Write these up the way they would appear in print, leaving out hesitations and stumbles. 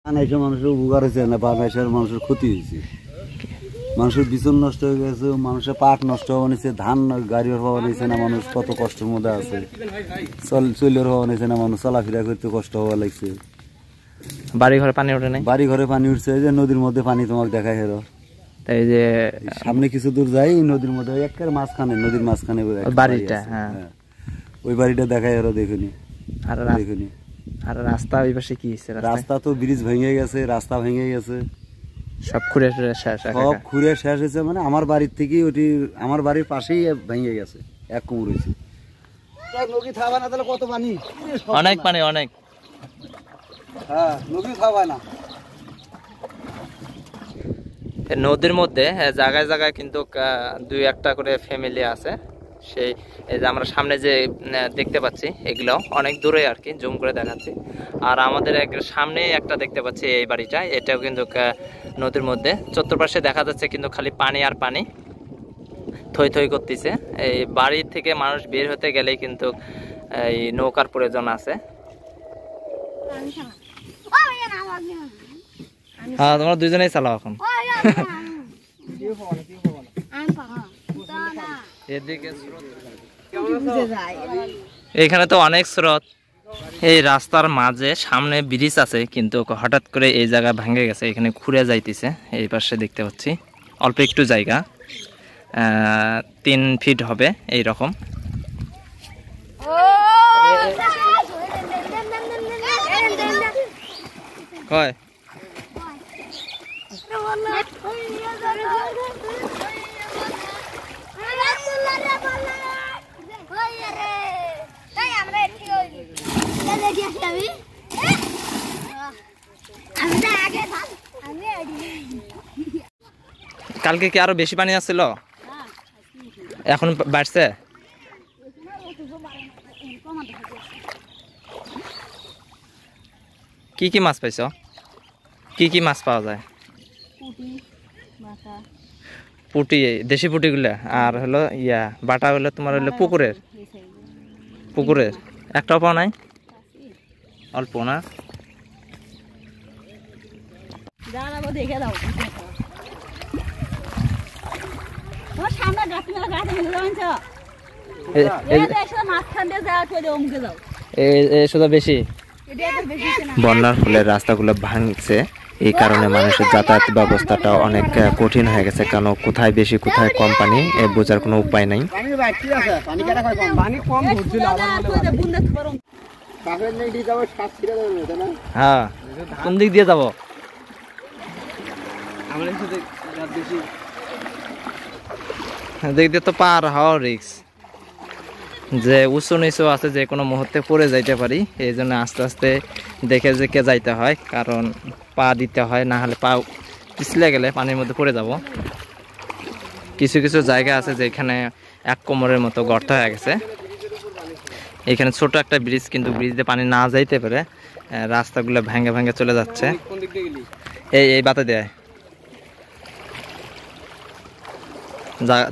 বাংলাদেশের মানুষের উপকার হয়েছে না, বাংলাদেশের মানুষের ক্ষতি হয়েছে। মানুষের বিচন নষ্ট হয়ে গেছে, মানুষের পাট নষ্ট হওয়া নিয়েছে, ধান গাড়ির হওয়া নিয়েছে না, মানুষ কত কষ্টের মধ্যে আছে। চলের হওয়া নিয়েছে না, মানুষ চলাফেরা করতে কষ্ট হওয়া লাগছে। বাড়ি ঘরে পানি ওঠে নাই? বাড়ি ঘরে পানি উঠছে, যে নদীর মধ্যে পানি তোমাকে দেখায় হেরো। তাই যে সামনে কিছু দূর যাই নদীর মধ্যে, একের মাঝখানে, নদীর মাঝখানে বাড়িটা। হ্যাঁ, ওই বাড়িটা দেখায় হেরো, দেখুনি। দেখুনি আর রাস্তা ওই পাশে কি হয়েছে? রাস্তা তো ব্রিজ ভেঙে গেছে, রাস্তা ভেঙে গেছে, সব খুঁড়ে শেষ। সব খুঁড়ে শেষ হয়েছে। মানে আমার বাড়ির থেকে ওটি, আমার বাড়ির পাশেই ভেঙে গেছে, এক কুমুর হয়েছে। নদী থাকবে না তাহলে কত পানি, অনেক পানি, অনেক। হ্যাঁ, নদী থাকবে না। নদীর মধ্যে জায়গায় জায়গায় কিন্তু দুই একটা করে ফ্যামিলি আছে। সেই এই যে আমরা সামনে যে দেখতে পাচ্ছি, এগুলো অনেক দূরে আর কি, জুম করে দেখাচ্ছি। আর আমাদের সামনে একটা দেখতে পাচ্ছি, এই বাড়িটা, এটাও কিন্তু নদীর মধ্যে। চতুর্পাশে দেখা যাচ্ছে কিন্তু খালি পানি আর পানি, থই থই করতেছে। এই বাড়ির থেকে মানুষ বের হতে গেলেই কিন্তু এই নৌকার প্রয়োজন আছে। হ্যাঁ, তোমরা দুজনেই চালাও এখন। এখানে তো অনেক স্রোত। এই রাস্তার মাঝে সামনে ব্রিজ আছে, কিন্তু হঠাৎ করে এই জায়গা ভেঙে গেছে, এখানে ঘুরে যাইতেছে। এই পাশে দেখতে পাচ্ছি অল্প একটু জায়গা, 3 ফিট হবে এই রকম। হয় কালকে কি আরো বেশি পানি আসছিল? এখন বাড়ছে? কি কি মাছ পাইছো? কি কি মাছ পাওয়া যায়? পুটি, দেশি পুটি গুলা, আর হলো বাটা হলো তোমার হলো পুকুরের একটাও পাও নাই? অল্প না? বেশি বন্যার ফলে রাস্তাগুলো ভাঙছে, এই কারণে মানুষের যাতায়াত ব্যবস্থাটা অনেক কঠিন হয়ে গেছে। কারণ কোথায় বেশি কোথায় কম পানি বোঝার কোনো উপায় নাই। হ্যাঁ, কোন দিক দিয়ে যাবো? দিক দিয়ে তো পার হওয়ার রিস্ক, যে উঁচু নিচু আছে, যে কোনো মুহূর্তে পড়ে যাইতে পারি। এই জন্য আস্তে আস্তে দেখে দেখে যাইতে হয়, কারণ পা দিতে হয়, না হলে পা পিছলে গেলে পানির মধ্যে পড়ে যাব। কিছু কিছু জায়গা আছে যেখানে 1 কোমরের মতো গর্ত হয়ে গেছে। এখানে ছোট একটা ব্রিজ, কিন্তু ব্রিজ দিয়ে পানি না যাইতে পারে, রাস্তাগুলো ভেঙে ভেঙে চলে যাচ্ছে। এই বাতা দেয়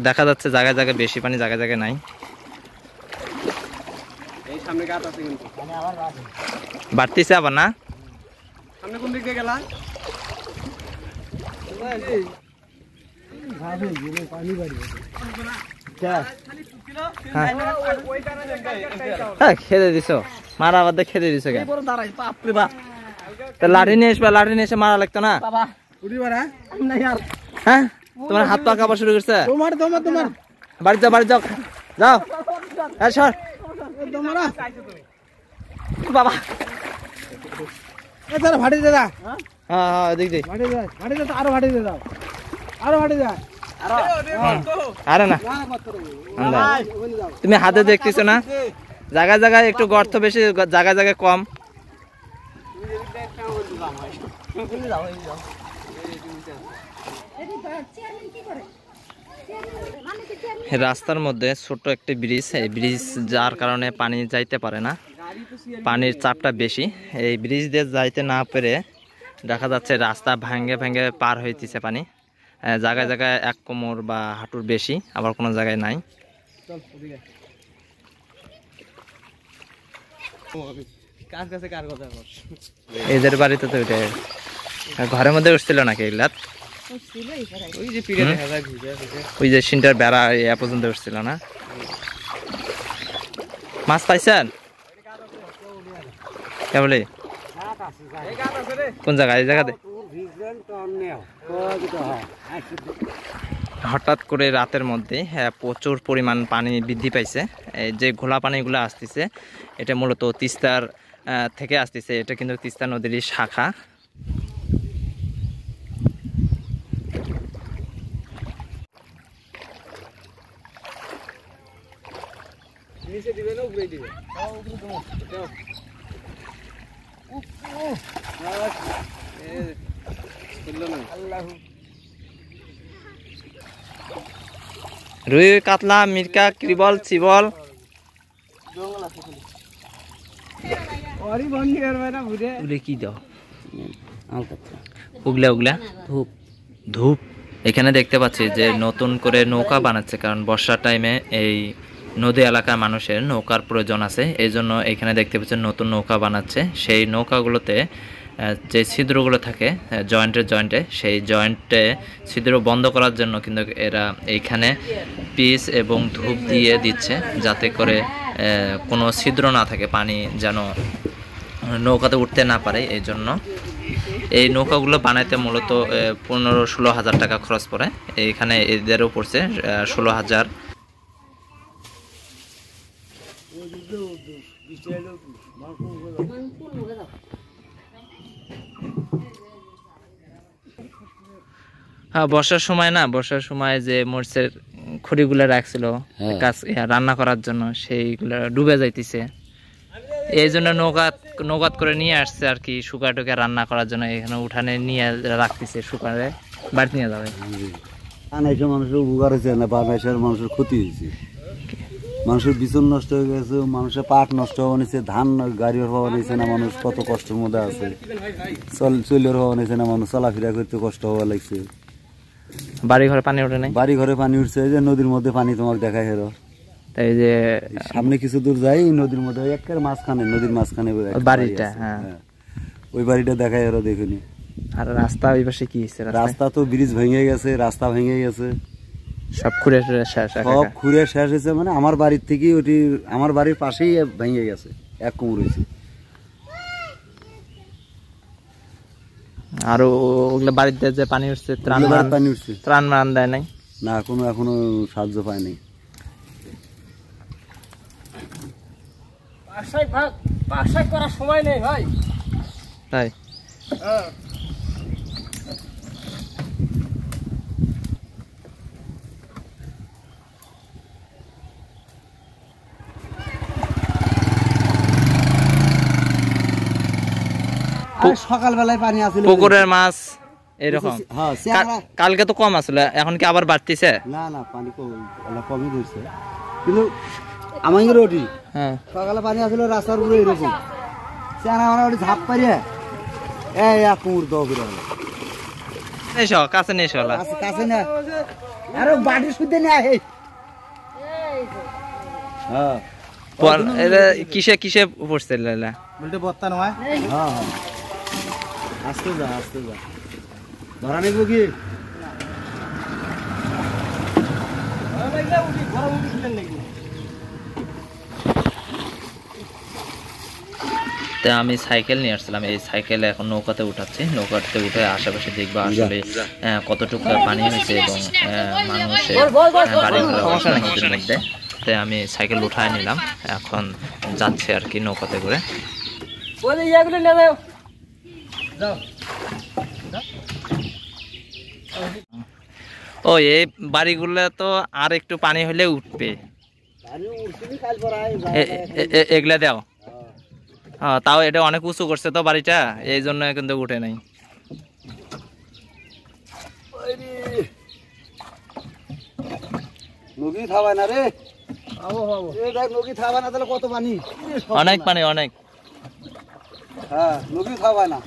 দেখা যাচ্ছে জায়গায় জায়গায় বেশি পানি, জায়গায় জায়গায় নাই। বাড়তিছে আবার না? সামনে কোন দিক দিয়ে গেলা? খেতে দিছো, মারা বাদ খেতে দিছো কেন? লাঠি নিয়ে আসবা, লাঠি নিয়ে এসে মারা লাগতো না? হ্যাঁ, তোমার হাত পা কাঁপা শুরু করছে। বাড়ি যাও, বাড়ি যাও, যাও। সর বাবা, ভাটি দে দাও। হ্যাঁ, দেখ দেখ, আরো ভাটি দে দাও, আরো ভাটি দে। আরে না, তুমি হাতে দেখতেছো না, জায়গায় জায়গায় একটু গর্ত বেশি, জায়গায় জায়গায় কম। রাস্তার মধ্যে ছোট একটা ব্রিজ, এই ব্রিজ যার কারণে পানি যাইতে পারে না, পানির চাপটা বেশি। এই ব্রিজ দিয়ে যাইতে না পেরে দেখা যাচ্ছে রাস্তা ভেঙে ভেঙে পার হইতেছে পানি। জায়গায় জায়গায় 1 কোমর বা হাঁটুর বেশি, আবার কোনো জায়গায় নাই। এদের বাড়িতে তো ওইটাই। ঘরের মধ্যে উঠছিল নাকি এগুলাত? ওই যে সিনটার বেড়া ইয়া পর্যন্ত উঠছিল না? মাছ পাইছেন কেবলি? কোন জায়গায়? এই জায়গাতে হঠাৎ করে রাতের মধ্যে প্রচুর পরিমাণ পানি বৃদ্ধি পাইছে। এই যে ঘোলা পানিগুলো আসতেছে এটা মূলত তিস্তার থেকে আসতেছে। এটা কিন্তু তিস্তা নদীরই শাখা। রুই, কাতলা, মিরকা, ক্রিবল, চিবল কি দাও? উগলা উগলা ধূপ ধূপ। এখানে দেখতে পাচ্ছি যে নতুন করে নৌকা বানাচ্ছে, কারণ বর্ষার টাইমে এই নদী এলাকার মানুষের নৌকার প্রয়োজন আছে। এই জন্য এখানে দেখতে পাচ্ছেন নতুন নৌকা বানাচ্ছে। সেই নৌকাগুলোতে যে ছিদ্রগুলো থাকে জয়েন্টে সেই জয়েন্টে ছিদ্র বন্ধ করার জন্য কিন্তু এরা এইখানে পিচ এবং ধূপ দিয়ে দিচ্ছে, যাতে করে কোনো ছিদ্র না থাকে, পানি যেন নৌকাতে উঠতে না পারে। এই জন্য এই নৌকাগুলো বানাইতে মূলত 15-16 হাজার টাকা খরচ পড়ে। এইখানে এদেরও পড়ছে 16 হাজার। হ্যাঁ, বর্ষার সময় যে মরিচের খড়িগুলো রাখছিল রান্না করার জন্য, সেইগুলো ডুবে যাইতেছে। এই জন্য নৌকাত করে নিয়ে আসছে আর কি, শুকা টুকা রান্না করার জন্য। এখানে উঠানে নিয়ে রাখতেছে, শুকারে বাড়ি নিয়ে যাবে। মানুষের উপকার হয়েছে না, বাংলাদেশের মানুষের ক্ষতি হয়েছে। মানুষের বিচন নষ্ট হয়ে গেছে, মানুষের পাট নষ্ট হওয়া নিয়েছে, ধান গাড়ির হওয়া নিয়েছে না, মানুষ কত কষ্টের মধ্যে আছে। চলের হওয়া নিয়েছে না, মানুষ চলাফেরা করতে কষ্ট হওয়া লাগছে। বাড়ি ঘরে পানি ওঠে নাই? বাড়ি ঘরে পানি উঠছে, যে নদীর মধ্যে পানি তোমাকে দেখায় হেরো। তাই যে সামনে কিছু দূর যাই নদীর মধ্যে, একের মাঝখানে, নদীর মাঝখানে বাড়িটা। হ্যাঁ, ওই বাড়িটা দেখায় হেরো, দেখুনি। আর রাস্তা ওই পাশে কি হয়েছে? রাস্তা তো ব্রিজ ভেঙে গেছে, রাস্তা ভেঙে গেছে, সব খুঁড়ে শেষ। সব খুঁড়ে শেষ হয়েছে। মানে আমার বাড়ির থেকে ওটি, আমার বাড়ির পাশেই ভেঙে গেছে, এক কোমর হয়েছে। আর ওগুলো বাড়িতে যে পানি উঠছে, ত্রাণ মান দেয় নাই না, এখনো সাহায্য পায় নাই। করার সময় নেই ভাই, তাই সকালবেলায় পানি আছে, পুকুরের মাছ এরকম। কালকে তো কম আসলে, এখন কি আবার বাড়তিছে? না না, পানি কমই ধরছে, কিন্তু আমাদের ওটি সকালে পানি আসলে রাস্তার উপরে এরকম ঝাপ পারিয়ে এক কুমুর দৌড়ে হলো। এসো কাছে নিয়ে এসো, কাছে না, আরে বাড়ির শুদ্ধে নেই। কিসে কিসে পড়ছে বলতে বত্তা নয়। হ্যাঁ, আস্তে যা ধরা নেব কি? তা আমি সাইকেল নিয়ে আসছিলাম, এই সাইকেলে এখন নৌকাতে উঠাচ্ছি। নৌকাতে উঠে আশেপাশে দেখবো আসলে কতটুকু পানি হয়েছে এবং মানুষের বাড়িঘরের মধ্যে। তাই আমি সাইকেল উঠায় নিলাম, এখন যাচ্ছে আর কি নৌকাতে করে। ও এই বাড়িগুলো তো আর একটু পানি হলে উঠবে, এগুলা দাও। তাও এটা অনেক উঁচু করছে তো বাড়িটা, এই জন্য কিন্তু উঠে নাই। নদী থাবায় না রে, নদী থাবায় না, তাহলে কত পানি? অনেক পানি, অনেক। হ্যাঁ, নদী থাবায় না।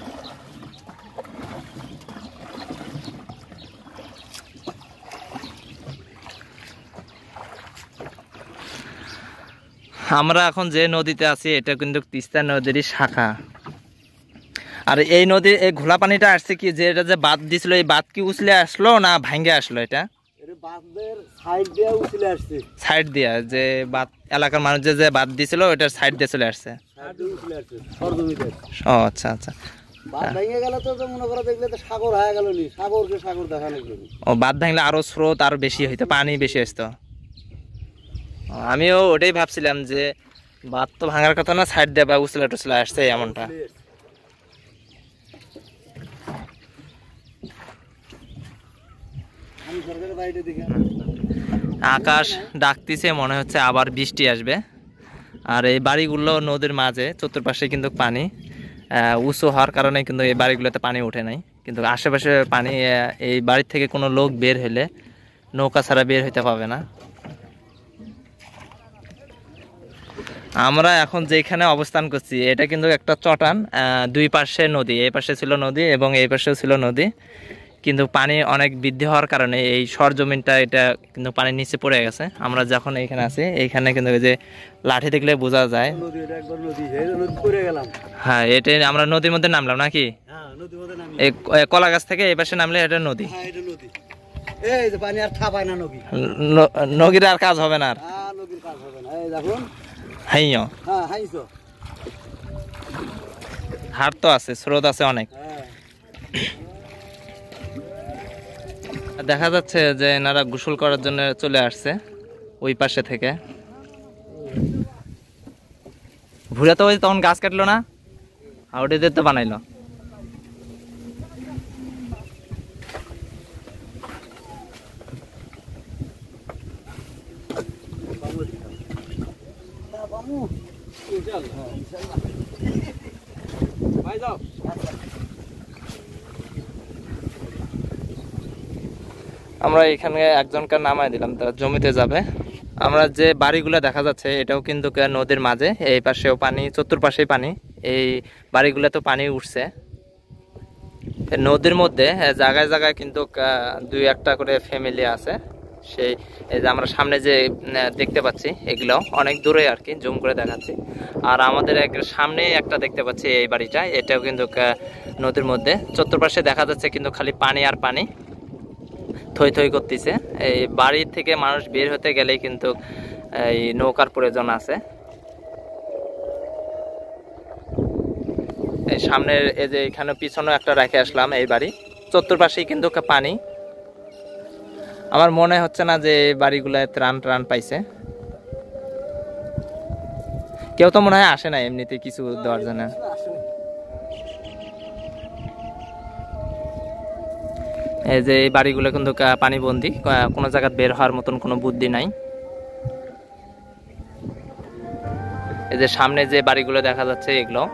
আমরা এখন যে নদীতে আছি এটা কিন্তু তিস্তা নদীরই শাখা। আর এই নদীর এই ঘোলা পানিটা আসছে কি, যে এটা যে বাঁধ দিছিল, এই বাঁধ কি উছলে আসলো না ভাঙ্গে আসলো? এটা সাইড দিয়া, যে বাঁধ এলাকার মানুষ যে বাঁধ দিছিল ওটার সাইড দিয়ে চলে আসছে। ও আচ্ছা আচ্ছা। ও বাঁধ ভাঙলে আরো স্রোত আরো বেশি হইতো, পানি বেশি আসতো। আমিও ওটাই ভাবছিলাম যে বাঁধ তো ভাঙার কথা না, সাইড দিয়ে বা উছলে টুছলে আসছে এমনটা। আকাশ ডাকতেছে, মনে হচ্ছে আবার বৃষ্টি আসবে। আর এই বাড়িগুলো নদীর মাঝে, চতুর্পাশে কিন্তু পানি উঁচু হওয়ার কারণে কিন্তু এই বাড়িগুলোতে পানি ওঠে নাই, কিন্তু আশেপাশে পানি। এই বাড়ির থেকে কোনো লোক বের হলে নৌকা ছাড়া বের হইতে পাবে না। আমরা এখন যেখানে অবস্থান করছি এটা কিন্তু একটা চটান, দুই পাশে নদী, এই পাশে ছিল নদী এবং এই পাশেও ছিল নদী, কিন্তু পানি অনেক বৃদ্ধি হওয়ার কারণে এই সরজমিনটা এটা কিন্তু পানির নিচে পড়ে গেছে। আমরা যখন এইখানে আছি, এইখানে কিন্তু এই যে লাঠি দেখলে বোঝা যায়। হ্যাঁ, এটাই আমরা নদীর মধ্যে নামলাম নাকি? এই কলা গাছ থেকে এই পাশে নামলে এটা নদী। নদীর আর কাজ হবে না। আর হাইও হাট তো আছে, স্রোত আছে অনেক। দেখা যাচ্ছে যে এনারা গোসল করার জন্য চলে আসছে ওই পাশে থেকে। ভুলে তো ওই তখন গাছ কাটলো না, ওটাতে তো বানাইলো। আমরা এখানে একজনকে নামাই দিলাম, তারা জমিতে যাবে। আমরা যে বাড়িগুলো দেখা যাচ্ছে এটাও কিন্তু নদীর মাঝে, এই পাশেও পানি, চতুর্পাশেই পানি। এই বাড়িগুলো তো পানি উঠছে নদীর মধ্যে। জায়গায় জায়গায় কিন্তু দুই একটা করে ফ্যামিলি আছে। সেই এই যে আমরা সামনে যে দেখতে পাচ্ছি এগুলো অনেক দূরে আর কি, জুম করে দেখাচ্ছি। আর আমাদের সামনে একটা দেখতে পাচ্ছি এই বাড়িটা, এটাও কিন্তু নদীর মধ্যে। চতুর্পাশে দেখা যাচ্ছে কিন্তু খালি পানি আর পানি, থই থই করতেছে। এই বাড়ির থেকে মানুষ বের হতে গেলেই কিন্তু এই নৌকার প্রয়োজন আছে। এই সামনের এই যে এখানে পিছনে একটা রেখে আসলাম, এই বাড়ি চতুর্পাশেই কিন্তু পানি। আমার মনে হচ্ছে না যে এই বাড়িগুলায় ত্রাণ পাইছে। কেউ তো মনে হয় আসে না এমনিতে কিছু দেওয়ার জন্য। এই যে এই বাড়িগুলো কিন্তু পানিবন্দী, কোনো জায়গা বের হওয়ার মতন কোনো বুদ্ধি নাই। এই যে সামনে যে বাড়িগুলো দেখা যাচ্ছে এগুলো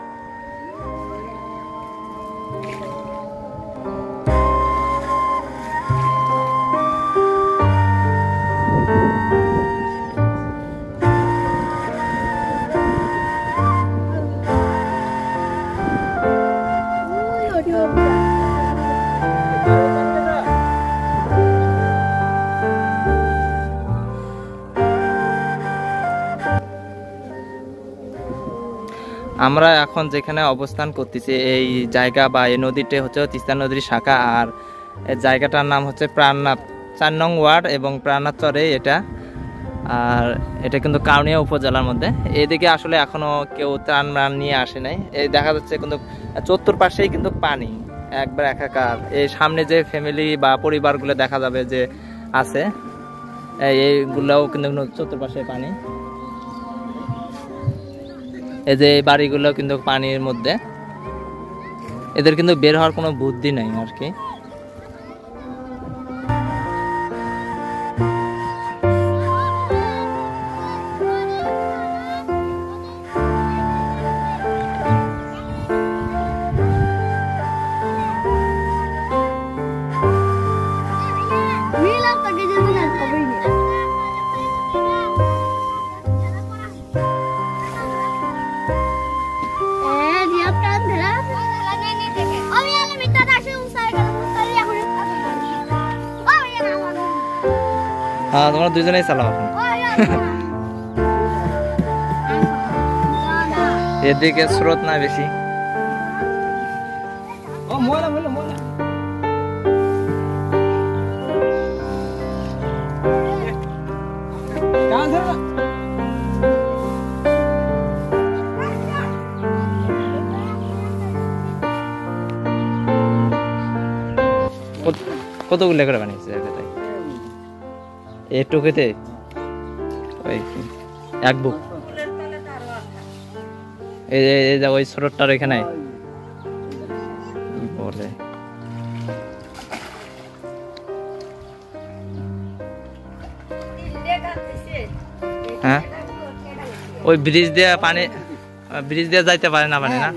আমরা এখন যেখানে অবস্থান করতেছি এই জায়গা বা এই নদীটা হচ্ছে তিস্তা নদীর শাখা। আর এই জায়গাটার নাম হচ্ছে প্রাণনাথ, 4 নং ওয়ার্ড এবং প্রাণনাথ চরে এটা। আর এটা কিন্তু কাউনিয়া উপজেলার মধ্যে। এদিকে আসলে এখনো কেউ ত্রাণ নিয়ে আসে নাই। এই দেখা যাচ্ছে কিন্তু চতুর্পাশেই কিন্তু পানি একবার একাকার। এই সামনে যে ফ্যামিলি বা পরিবারগুলো দেখা যাবে যে আছে, এইগুলাও কিন্তু চতুর্পাশে পানি। এই যে এই বাড়িগুলো কিন্তু পানির মধ্যে, এদের কিন্তু বের হওয়ার কোনো বুদ্ধি নাই আর কি। হ্যাঁ, তোমরা দুজনেই চালাও এখন। এদিকে স্রোত না বেশি। ময়লা হইলো ময়লা কতগুলো করে বানিয়েছে এটাতে এটুকুতে ওই এক বুক এই যে ওই ছোটটার এখানে বলে হ্যাঁ ওই ব্রিজ দিয়ে পানি ব্রিজ দিয়ে যাইতে পারে না পানি না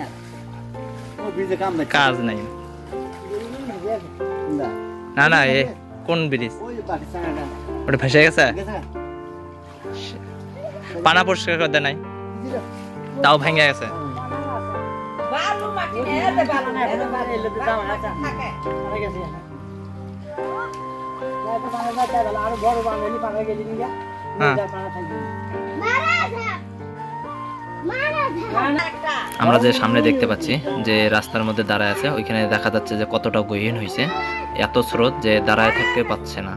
কাজ নাই না না এ কোন ব্রিজ ওটা ভেসে গেছে পানা পরিষ্কার করতে নাই তাও ভেঙে গেছে আমরা যে সামনে দেখতে পাচ্ছি যে রাস্তার মধ্যে দাঁড়ায় আছে ওইখানে দেখা যাচ্ছে যে কতটা গহীন হয়েছে এত স্রোত যে দাঁড়ায় থাকতে পারছে না।